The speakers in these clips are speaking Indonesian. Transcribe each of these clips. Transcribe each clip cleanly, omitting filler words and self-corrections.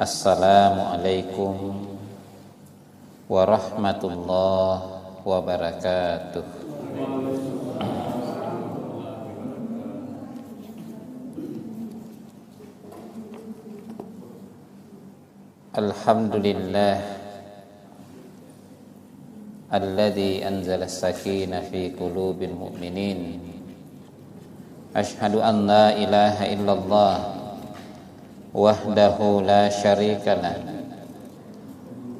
Assalamualaikum warahmatullahi wabarakatuh. Alhamdulillah alladzi anzala as-sakinah fi qulubil mu'minin. Asyhadu an la ilaha illallah wahdahu la syarikalah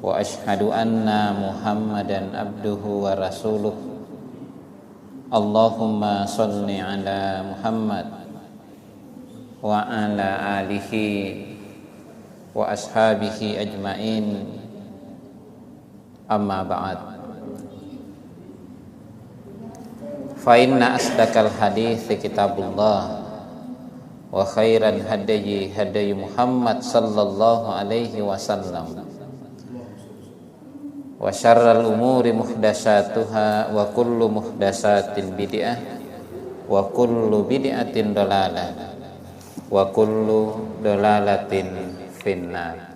wa asyhadu anna Muhammadan abduhu wa rasuluh. Allahumma shalli ala Muhammad wa ala alihi wa ashabihi ajmain. Amma ba'd. Fa inna asdaqal hadithi kitabullah wa khairal hadyi hadyi Muhammad sallallahu alaihi wasallam wa syarral umuri muhdatsatuha wa kullu muhdatsatin bid'ah wa kullu bid'atin dhalalah wa kullu dhalalatin finnar.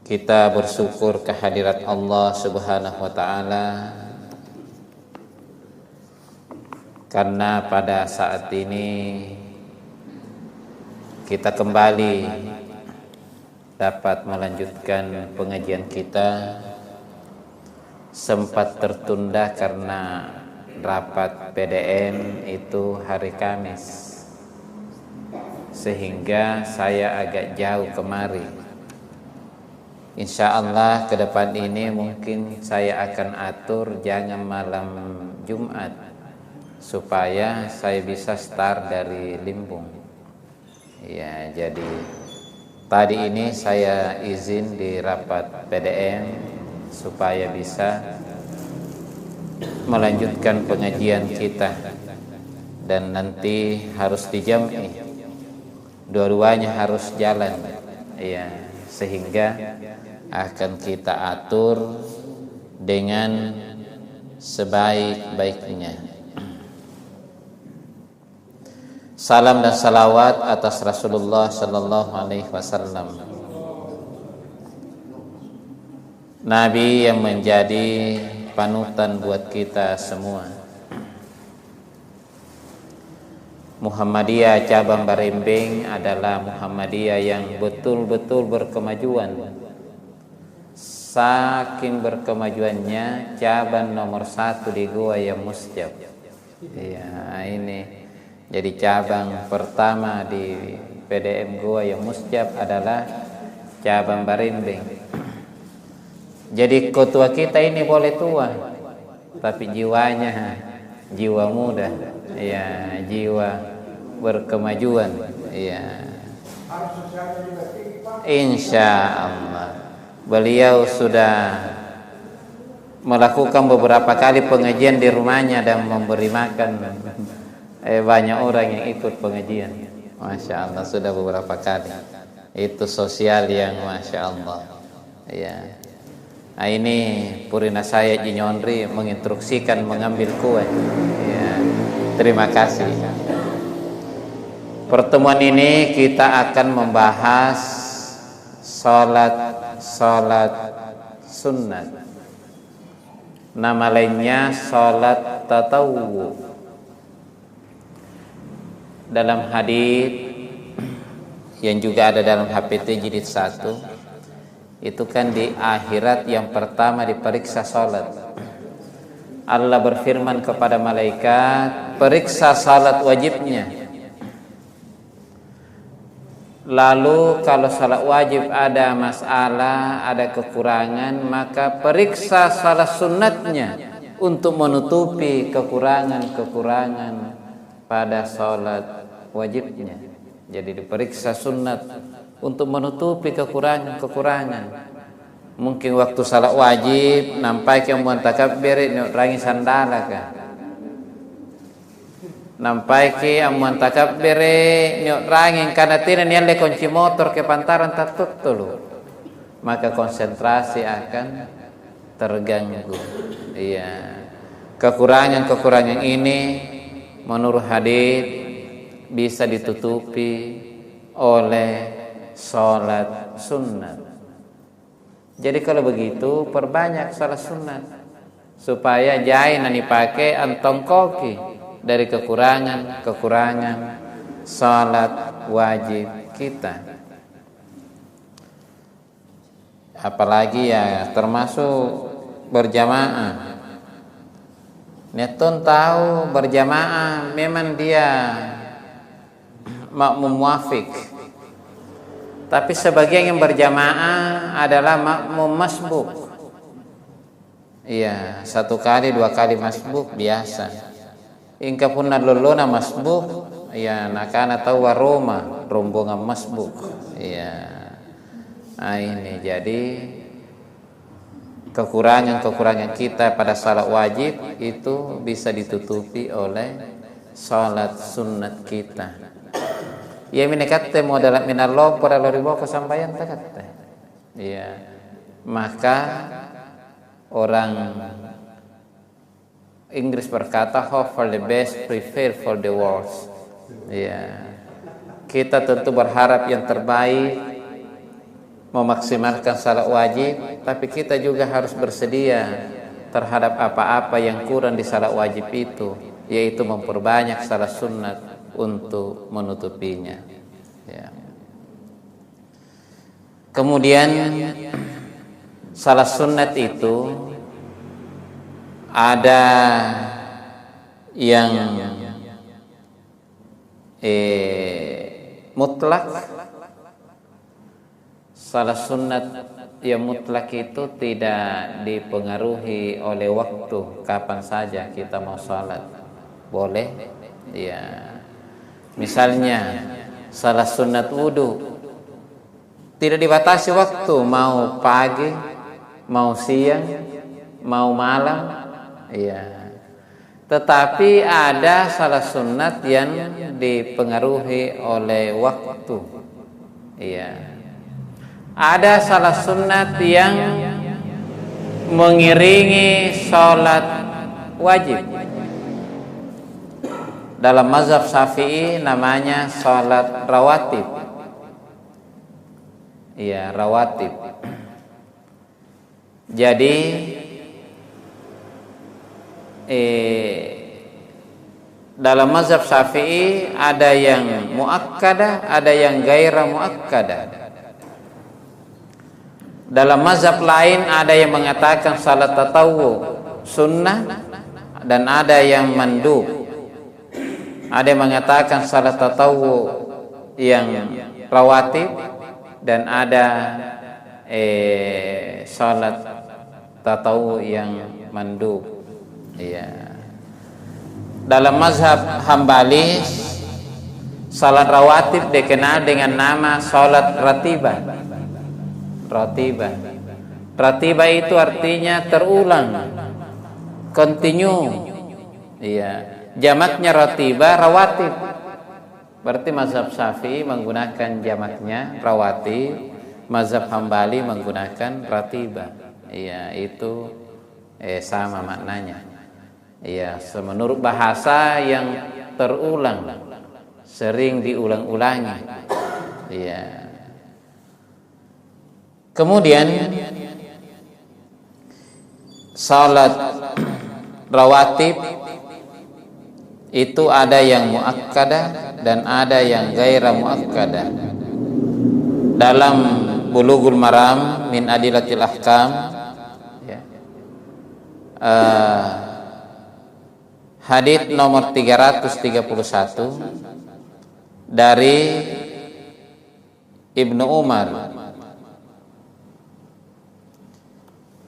Kita bersyukur kehadirat Allah Subhanahu wa taala karena pada saat ini kita kembali dapat melanjutkan pengajian kita. Sempat tertunda karena rapat PDM itu hari Kamis, sehingga saya agak jauh kemari. Insya Allah ke depan ini mungkin saya akan atur jangan malam Jumat, supaya saya bisa start dari Limbung. Ya, jadi tadi ini saya izin di rapat PDM supaya bisa melanjutkan pengajian kita, dan nanti harus dijam'i, dua-duanya harus jalan, ya, sehingga akan kita atur dengan sebaik-baiknya. Salam dan salawat atas Rasulullah sallallahu alaihi wasallam, Nabi yang menjadi panutan buat kita semua. Muhammadiyah cabang Barembing adalah Muhammadiyah yang betul-betul berkemajuan. Saking berkemajuannya, cabang nomor 1 di Goa yang Musjab. Ya, ini jadi cabang pertama di PDM Goa yang Musjab adalah cabang Barembing. Jadi ketua kita ini boleh tua, tapi jiwanya jiwa muda, ya, jiwa berkemajuan, ya. Insya Allah beliau sudah melakukan beberapa kali pengajian di rumahnya dan memberi makan banyak orang yang ikut pengajian. Masya Allah, sudah beberapa kali. Itu sosial yang Masya Allah, ya. Nah, ini purina saya Jinyondri menginstruksikan mengambil kue, ya. Terima kasih. Pertemuan ini kita akan membahas salat sunnat. Nama lainnya salat tatawwu. Dalam hadis yang juga ada dalam HPT jilid 1, itu kan di akhirat yang pertama diperiksa salat. Allah berfirman kepada malaikat, periksa salat wajibnya. Lalu kalau salat wajib ada masalah, ada kekurangan, maka periksa salat sunnatnya untuk menutupi kekurangan-kekurangan pada salat wajibnya. Jadi diperiksa sunnat untuk menutupi kekurangan-kekurangan. Mungkin waktu salat wajib nampai ke muan takabbir rangi sandala ka. Nampai ke amuan takabbir nyok rangi kana tinan yalle kunci motor ke pantaran tatutulu. Maka konsentrasi akan terganggu. Iya. Kekurangan-kekurangan ini menurut hadis bisa ditutupi oleh sholat sunat. Jadi kalau begitu perbanyak sholat sunat supaya jangan dipakai antong koki dari kekurangan sholat wajib kita. Apalagi ya termasuk berjamaah. Netun tahu berjamaah memang dia makmum muafik, tapi sebagian yang berjamaah adalah makmum masbuk. Iya, 1 kali 2 kali masbuk biasa. Ingka pun naluluna masbuk, ya nakana tahu waroma rombongan masbuk. Iya. Nah, ini jadi kekurangan kita pada salat wajib itu bisa ditutupi oleh salat sunat kita. Ya minekatte modal minallah para loribo kesampaian takatte. Iya. Maka orang Inggris berkata hope for the best, prepare for the worst. Iya. Kita tentu berharap yang terbaik, memaksimalkan salat wajib, tapi kita juga harus bersedia terhadap apa-apa yang kurang di salat wajib itu, yaitu memperbanyak salat sunat untuk menutupinya. Ya. Kemudian salat sunat itu ada yang mutlak. Salat sunat yang mutlak itu tidak dipengaruhi oleh waktu, kapan saja kita mau salat boleh. Ya. Misalnya salat sunat wudu tidak dibatasi waktu, mau pagi, mau siang, mau malam. Ya. Tetapi ada salat sunat yang dipengaruhi oleh waktu. Iya. Ada salat sunat yang mengiringi salat wajib. Dalam mazhab Syafi'i namanya salat rawatib. Iya, rawatib. Jadi dalam mazhab Syafi'i ada yang muakkadah, ada yang gairah muakkadah. Dalam mazhab lain ada yang mengatakan salat tatawwu sunnah dan ada yang mandub. Ada yang mengatakan salat tatawwu yang rawatib dan ada salat tatawwu yang mandub. Iya. Dalam mazhab Hambali salat rawatib dikenal dengan nama salat ratibah. Ratibah itu artinya terulang, continue. Iya, jamaknya ratibah rawatib. Berarti mazhab Syafi'i menggunakan jamaknya rawatib, mazhab Hambali menggunakan ratibah. Iya, itu sama maknanya. Iya, menurut bahasa yang terulang, sering diulang-ulangi. Iya. Kemudian salat rawatib itu ada yang muakkadah dan ada yang gairah muakkadah. Dalam Bulughul Maram min Adillatil Ahkam ya, hadits nomor 331 dari Ibnu Umar.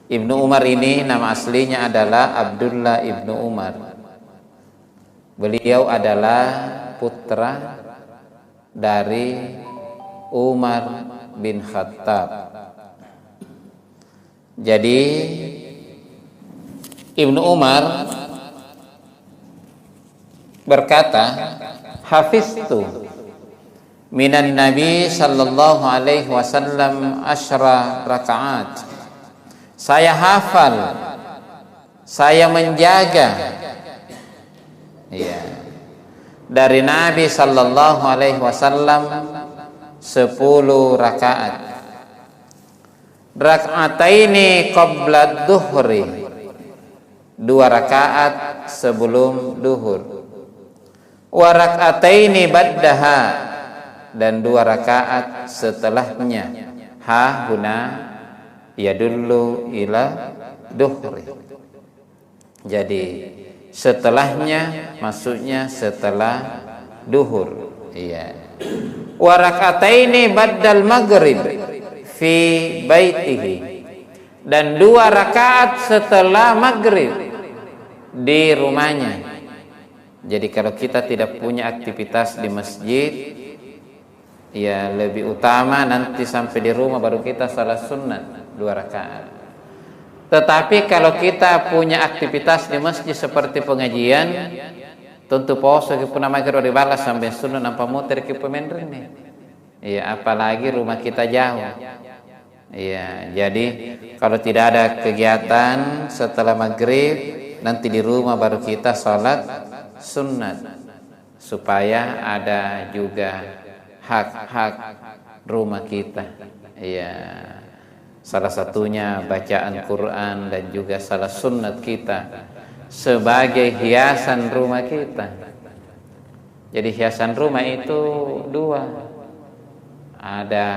Ibnu Umar ini nama aslinya adalah Abdullah Ibnu Umar. Beliau adalah putra dari Umar bin Khattab. Jadi Ibnu Umar berkata, hafiztu minan Nabi sallallahu alaihi wasallam 10 rakaat. Saya hafal, saya menjaga, ya, dari Nabi sallallahu alaihi wasallam 10 rakaat. Rak'ataini qabla dhuhri, 2 rakaat sebelum duhur. Wa rak'ataini ba'daha, dan 2 rakaat setelahnya. Ha huna yadullu ila duhri. Jadi setelahnya maksudnya setelah duhur. Iya. Wa rak'ataini ba'dal maghrib fi baitihi, dan 2 rakaat setelah maghrib di rumahnya. Jadi kalau kita tidak punya aktivitas di masjid, ya lebih utama nanti sampai di rumah baru kita salat sunat 2 rakaat. Tetapi kalau kita punya aktivitas di masjid seperti pengajian, tentu poso ke puna maghrib balas sampai sunat nampak muter ke pemendren nih. Ya apalagi rumah kita jauh. Ya, jadi kalau tidak ada kegiatan setelah maghrib, nanti di rumah baru kita sholat sunat, supaya ada juga hak-hak rumah kita. Ya, salah satunya bacaan Quran dan juga salat sunat kita sebagai hiasan rumah kita. Jadi hiasan rumah itu 2, ada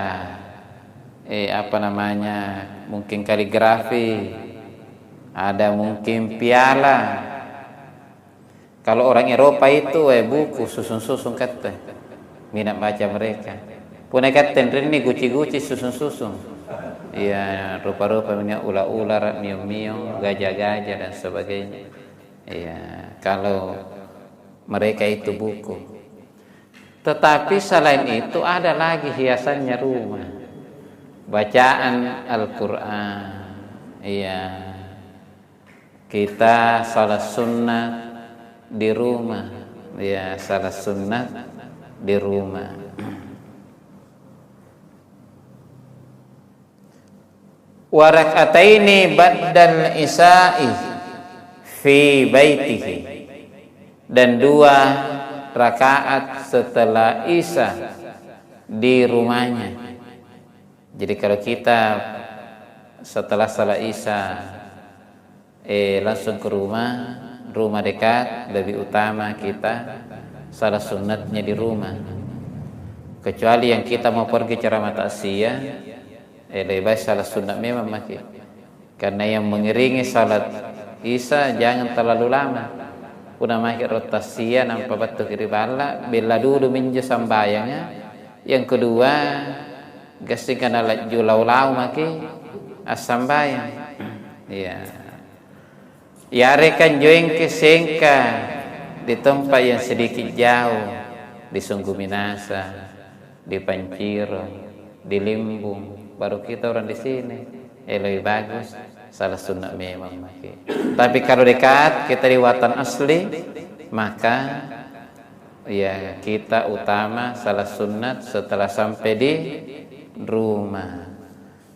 mungkin kaligrafi, ada mungkin piala. Kalau orang Eropa itu buku susun-susun kata minat baca mereka. Punya kata ini guci-guci susun-susun. Iya, rupa-rupa punya ular-ular, miong-miong, gajah-gajah dan sebagainya. Iya, kalau mereka itu buku. Tetapi selain itu ada lagi hiasannya rumah. Bacaan Al-Quran. Iya. Kita salat sunnah di rumah. Ya, salat sunnah di rumah. Wa rak'ataini ba'dal isya'i fi baitihi, dan 2 rakaat setelah isya di rumahnya. Jadi kalau kita setelah salat isya langsung ke rumah dekat, lebih utama kita salat sunatnya di rumah. Kecuali yang kita mau pergi ceramah taksiyah, lebih baik salat sunat memang maki. Karena yang mengiringi salat isya jangan terlalu lama. Una maki rotasiya nampak batu kiri bala, bila dulu minja sambayangnya. Yang kedua, gasingkan alat julau-lau maki asambayang. Iya. Yarekan joing kesengka di tempat yang sedikit jauh, di Sungguh Minasa, di Panciro, di Limbung, baru kita orang di sini. Lebih bagus salat sunat memang maki. Tapi kalau dekat kita di watan asli, maka ya kita utama salat sunat setelah sampai di rumah.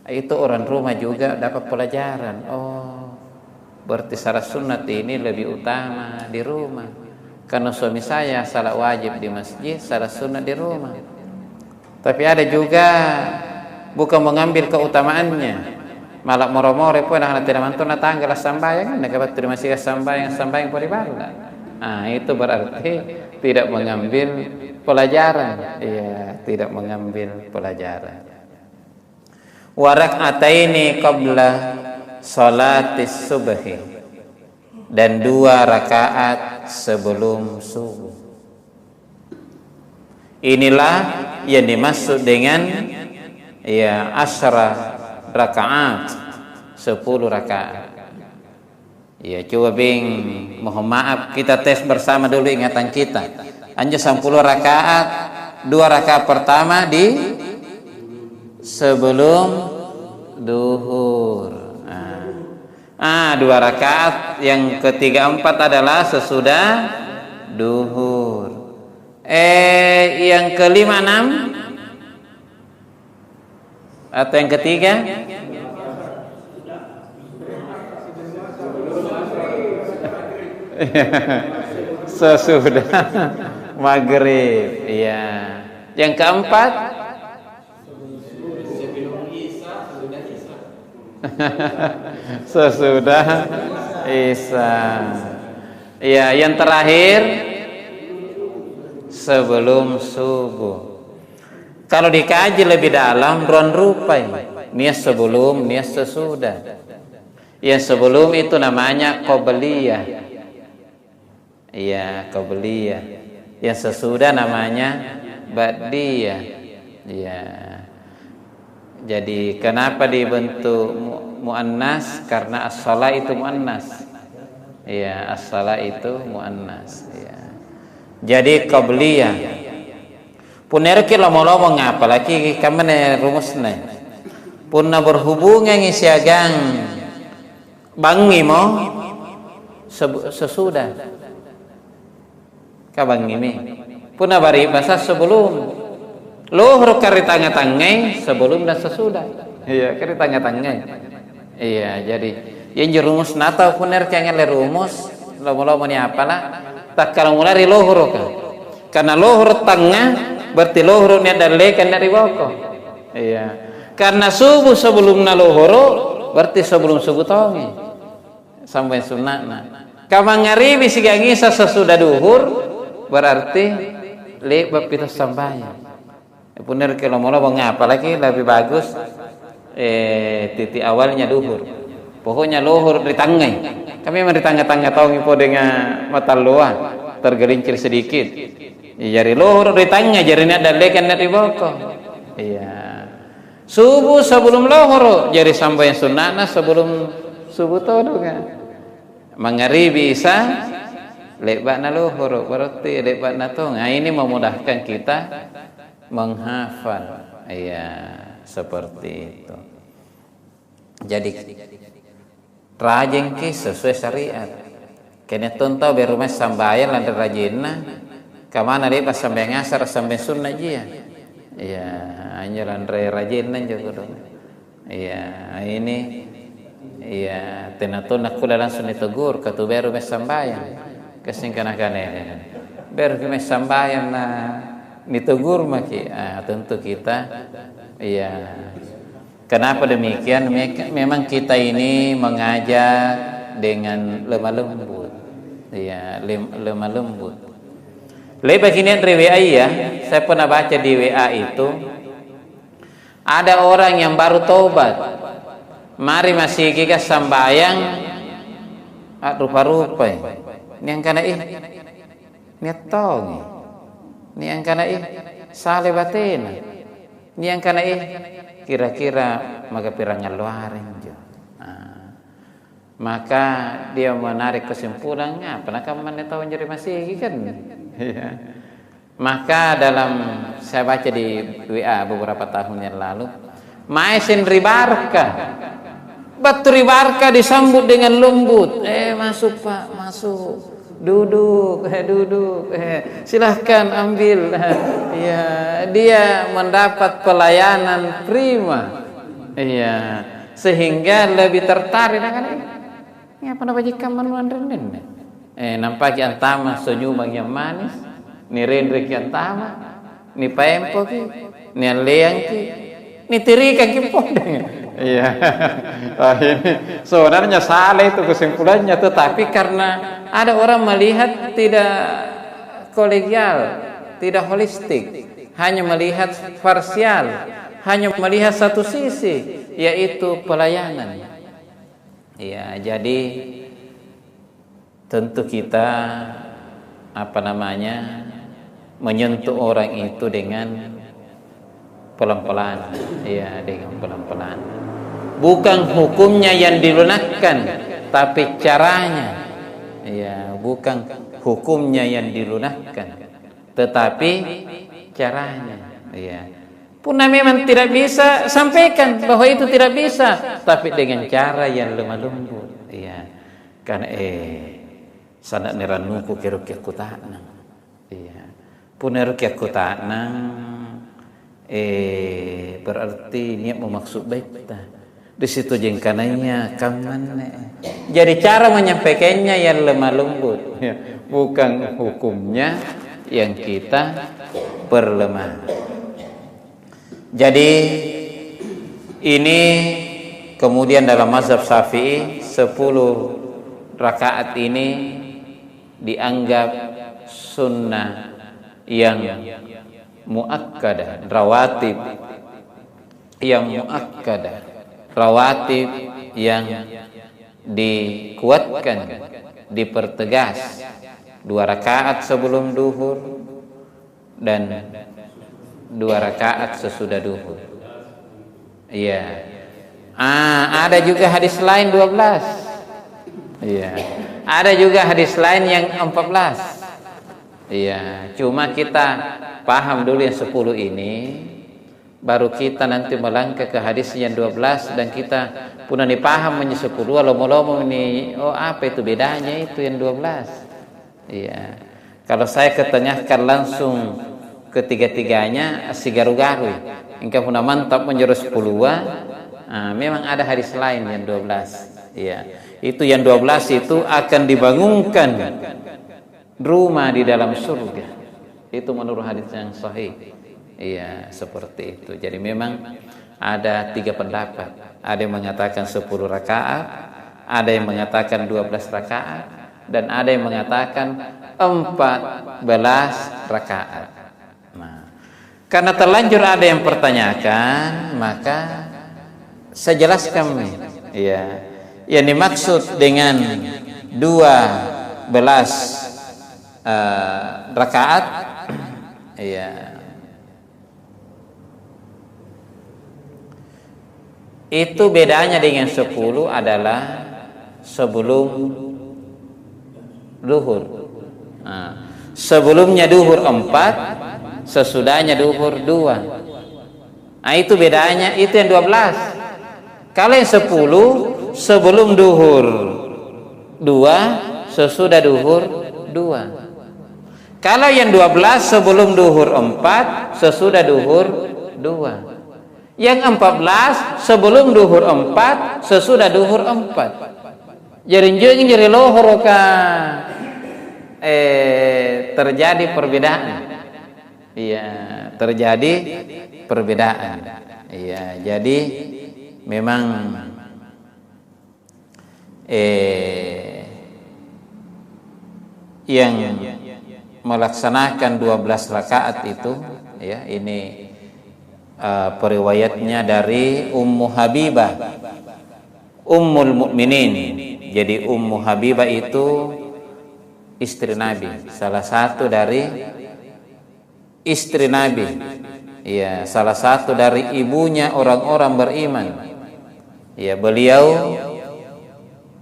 Itu orang rumah juga dapat pelajaran. Oh, berarti salat sunat ini lebih utama di rumah. Karena suami saya salat wajib di masjid, salat sunat di rumah. Tapi ada juga bukan mengambil keutamaannya, malah moro-moro pun nak tidak mantu na tanggal sambayang, nak dapat terima kasih sambayang pun dibala. Ah, itu berarti tidak mengambil pelajaran. Iya, tidak mengambil pelajaran. Wa rak'ataini qabla salatis subhi, dan 2 rakaat sebelum subuh. Inilah yang dimaksud dengan ya asyra rakaat, 10 rakaat. Ya, coba mohon maaf kita tes bersama dulu ingatan kita. Hanya 10 rakaat, 2 rakaat pertama di sebelum duhur. 2 rakaat yang ketiga 4 adalah sesudah duhur. Yang kelima 6 atau yang ketiga sesudah maghrib. Iya. Yang keempat sesudah Isya. Iya, yang terakhir sebelum subuh. Kalau dikaji lebih dalam, ron rupai. Niat sebelum, niat sesudah. Yang sebelum itu namanya qobliyah. Iya, qobliyah. Yang sesudah namanya ba'diyah. Iya. Jadi kenapa dibentuk muannas? Karena as-shalah itu muannas. Iya, as-shalah itu muannas. Iya. Jadi qobliyah. Punere ki lomo-lomo ngapa lagi kamane rumusna. Punna berhubungan isiagang bangi mo sesudah. Ka bangi mi. Punna bari bahasa sebelum. Luhur kari tanga-tangai sebelum dan sesudah. Iya, kari tanga-tangai. Iya, jadi yang jerumus nata puner kangen le rumus lomo-lomo ni apalah. Tak kalau mulai luhur ka. Karena luhur tengah berarti luhur ni dalekan dari boko. Iya. Karena subuh sebelum luhur berarti sebelum subuh tongi. Sampai sunatna. Kamangaribi sigangisa sesudah duhur berarti lebih kita sampai. Puner kalau mau ngapa lagi lebih bagus titik awalnya duhur. Pokoknya luhur di tengah. Kami memang di tengah-tengah tongi po dengan mata luar tergelincir sedikit. Jari luhur di tengah, jari ni ada lekan dari boko. Iya. Subuh sebelum luhur, jari sampai sunatna sebelum subuh tadu kan. Maghribi Isya lebakna luhur, berarti lebakna tong. Nah, ini memudahkan kita menghafal. Iya, seperti itu. Jadi rajin ki sesuai syariat. Kena tonton berumah sambayan lantar rajinna. Kamana dia pas sampai ngasar sampai sunnah dia. Iya, hanya lantar rajinna juga dong. Iya, ini iya tenatun aku langsung ditegur katu berumah sambayan. Kesingkanakan ini. Berumah sambayan na ditegur maki. Tentu kita iya. Kenapa demikian? Memang kita ini mengajak dengan lemah lembut. Iya, lemah lembut. Lebih beginian dari WA ya, saya pernah baca di WA itu ada orang yang baru tobat. Mari masih giga sambayang rupa-rupa. Ini yang kana niat tong. Ini yang kana sale batena. Ini yang kana kira-kira maka pirangan luarin jo. Maka dia menarik kesimpulannya, pernah kamu tahu jadi masih kan? Ya. Maka dalam saya baca di WA beberapa tahun yang lalu, Maesin ribarka, batu ribarka disambut dengan lembut. Masuk Pak, masuk. Duduk, duduk. Silahkan ambil. Ya, dia mendapat pelayanan prima. Iya, sehingga lebih tertarik dengan ini. Apa nama bajikan manuan renden? Nampak yang tama senyuman yang manis, ni rendrik yang tama, ni paempo ki, ni leang ki, ni tirika ki podeng. Iya. Ini sebenarnya salah itu kesimpulannya, tetapi karena ada orang melihat tidak kolegial, tidak holistik, hanya melihat parsial, hanya melihat satu sisi, yaitu pelayanan. Ya, jadi tentu kita menyentuh orang itu dengan pelan-pelan, ya, dengan pelan-pelan. Bukan hukumnya yang dilunakkan, tapi caranya. Ya, bukan hukumnya yang dilunakkan, tetapi caranya. Ya. Punah memang tidak bisa sampaikan bahwa itu tidak bisa, tapi dengan cara yang lemah lembut. Iya. Karena sanak neranuku kerukia kutanang. Iya. Punah rukia kutanang berarti niat memaksud baik ta. Di situ jengkananya kaman. Jadi cara menyampaikannya yang lemah lembut, ya. Bukan hukumnya, yang kita perlemah. Jadi ini kemudian dalam mazhab Syafi'i 10 rakaat ini dianggap sunnah yang muakkadah, rawatib yang muakkadah, rawatib yang dikuatkan, dipertegas. 2 rakaat sebelum duhur dan 2 rakaat sesudah duhur. Iya. Ada juga hadis lain 12. Iya. Ada juga hadis lain yang 14. Iya. Cuma kita paham dulu yang 10 ini, baru kita nanti melangkah ke hadis yang 12 dan kita punya dipaham menye 10. Lomong-lomong ini, oh apa itu bedanya itu yang 12? Iya. Kalau saya ketengahkan langsung ketiga-tiganya si garu-garu. Engkau pun mantap menjurus 10. Memang ada hadis lain yang 12. Iya. Itu yang 12 itu akan dibangunkan rumah di dalam surga. Itu menurut hadis yang sahih. Iya, seperti itu. Jadi memang ada 3 pendapat. Ada yang mengatakan 10 rakaat, ada yang mengatakan 12 rakaat, dan ada yang mengatakan 14 rakaat. Nah, karena terlanjur ada yang pertanyakan, maka saya jelaskan ya, yang dimaksud dengan 12 rakaat ya, itu bedanya dengan 10 adalah sebelum duhur. Sebelumnya duhur 4, sesudahnya duhur 2. Itu bedanya, itu yang 12. Kalau yang 10 sebelum duhur 2, sesudah duhur 2. Kalau yang 12 sebelum duhur 4, sesudah duhur 2. Yang 14 sebelum duhur 4, sesudah duhur 4. Jadi lohor terjadi perbedaan. Iya, terjadi perbedaan. Iya, jadi memang yang melaksanakan 12 rakaat itu ya, ini periwayatnya dari Ummu Habibah Ummul Mukminin. Jadi Ummu Habibah itu istri Nabi, salah satu dari istri Nabi. Ya, salah satu dari ibunya orang-orang beriman. Ya, beliau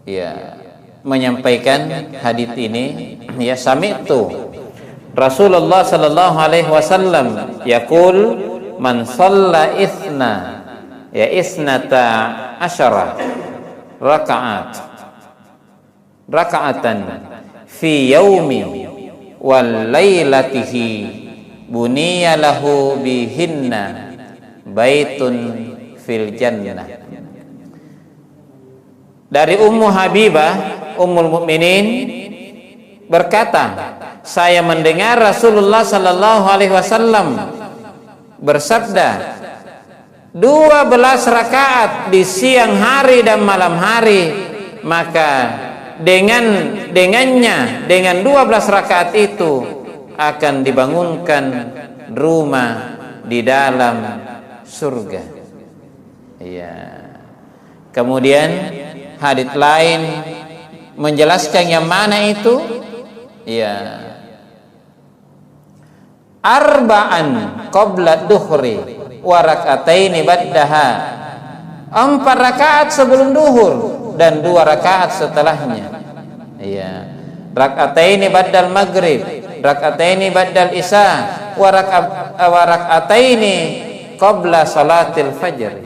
ya menyampaikan hadits ini, ya, sami'tu Rasulullah sallallahu alaihi wasallam yaqul man shalla isnata asyara raka'atan fi yaumi wal lailatihi buniya lahu bihinna baitun fil jannah. Dari Ummu Habibah Ummul Mukminin berkata, saya mendengar Rasulullah sallallahu alaihi wasallam bersabda, 12 rakaat di siang hari dan malam hari, maka dengan 12 rakaat itu akan dibangunkan rumah di dalam surga. Iya. Kemudian hadits lain menjelaskan yang mana itu? Iya. Arba'an qabla duhri wa rak'ataini ba'daha. 4 rakaat sebelum duhur dan 2 rakaat setelahnya. Iya. Rak'ataini ba'dal maghrib, rak'ataini ba'dal isya, wa rak'ataini qabla salatil fajr.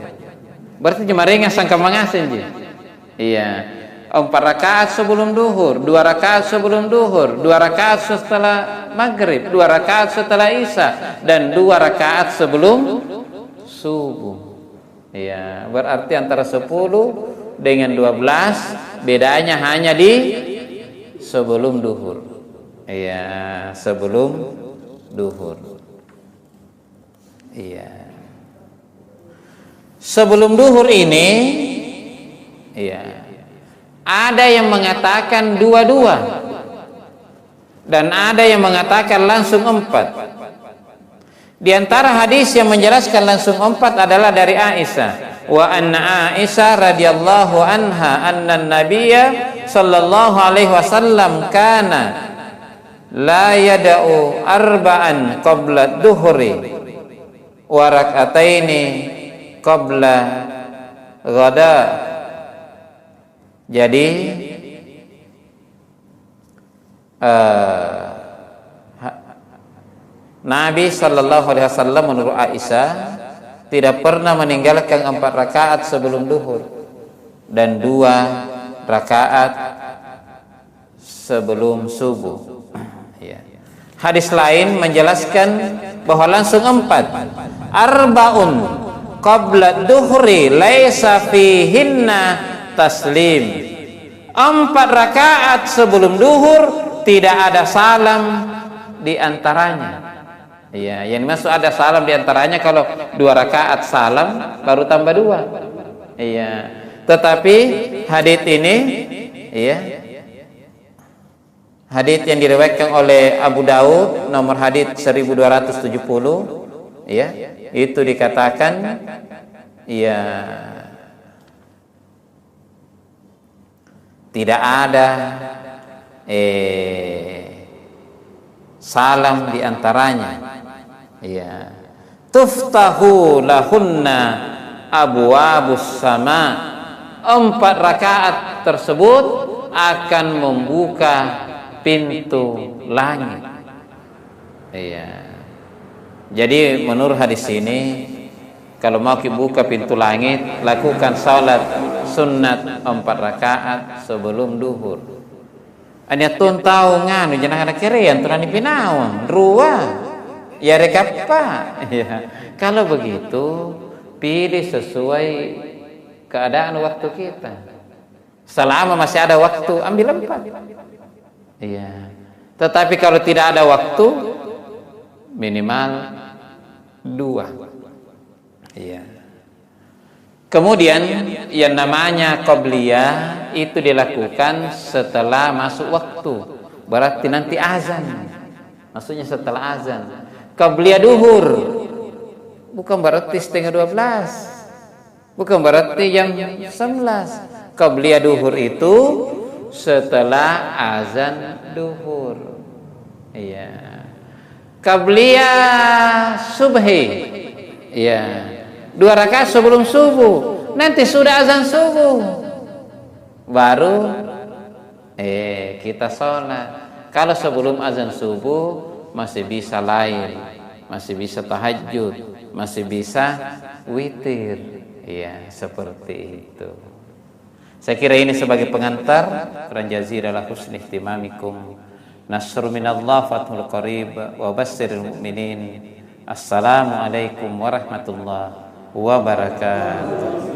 Berarti cuma ringan sangka mangasin je. Iya. 4 rakaat sebelum duhur, 2 rakaat sebelum duhur, 2 rakaat setelah maghrib, 2 rakaat setelah isya, dan 2 rakaat sebelum subuh. Iya, berarti antara 10 dengan 12 bedanya hanya di sebelum duhur. Iya, sebelum duhur. Iya. Sebelum duhur ini, iya, ada yang mengatakan dua-dua dan ada yang mengatakan langsung 4. Di antara hadis yang menjelaskan langsung 4 adalah dari Aisyah. Wa anna Aisyah radhiyallahu anha anna Nabiyya sallallahu alaihi wasallam kana la yada'u arba'an qabla dhuhri wa rak'ataini qabla ghada. Jadi Nabi sallallahu alaihi wasallam menurut Aisyah tidak pernah meninggalkan 4 rakaat sebelum duhur dan 2 rakaat sebelum subuh. Ya. Hadis lain menjelaskan bahwa langsung 4. Arba'un qabla duhri laisa fihinna taslim. 4 rakaat sebelum duhur tidak ada salam di antaranya. Iya, yang dimaksud ada salam di antaranya kalau 2 rakaat salam baru tambah 2. Iya. Tetapi hadits ini, iya, hadits yang diriwayatkan oleh Abu Daud nomor hadits 1270, iya, itu dikatakan, iya, tidak ada salam di antaranya. Ya. Tuftahu lahunna abwabus sama. 4 rakaat tersebut akan membuka pintu langit. Iya. Jadi menurut hadis ini, kalau mau buka pintu langit, lakukan salat sunat 4 rakaat sebelum duhur. Anya tun tahu nganu jenah anak kerean tunan dipinawan ruah. Ya rekapa. Ya. Kalau begitu, pilih sesuai keadaan waktu kita. Selama masih ada waktu, ambil 4. Iya. Tetapi kalau tidak ada waktu, minimal 2. Iya. Kemudian yang namanya qabliyah itu dilakukan setelah masuk waktu. Berarti nanti azan. Maksudnya setelah azan. Qabliyah duhur bukan berarti setengah 12, bukan berarti jam 11. Qabliyah duhur itu setelah azan duhur. Iya. Qabliyah subhi, iya, 2 rakaat sebelum subuh. Nanti sudah azan subuh baru kita sholat. Kalau sebelum azan subuh masih bisa lain, masih bisa tahajud, masih bisa witir. Ya, seperti itu. Saya kira ini sebagai pengantar. Quran jazilah husni ihtimamikum. Nasr minallah fathul qarib wa basyiril mu'minin. Assalamualaikum warahmatullahi wabarakatuh.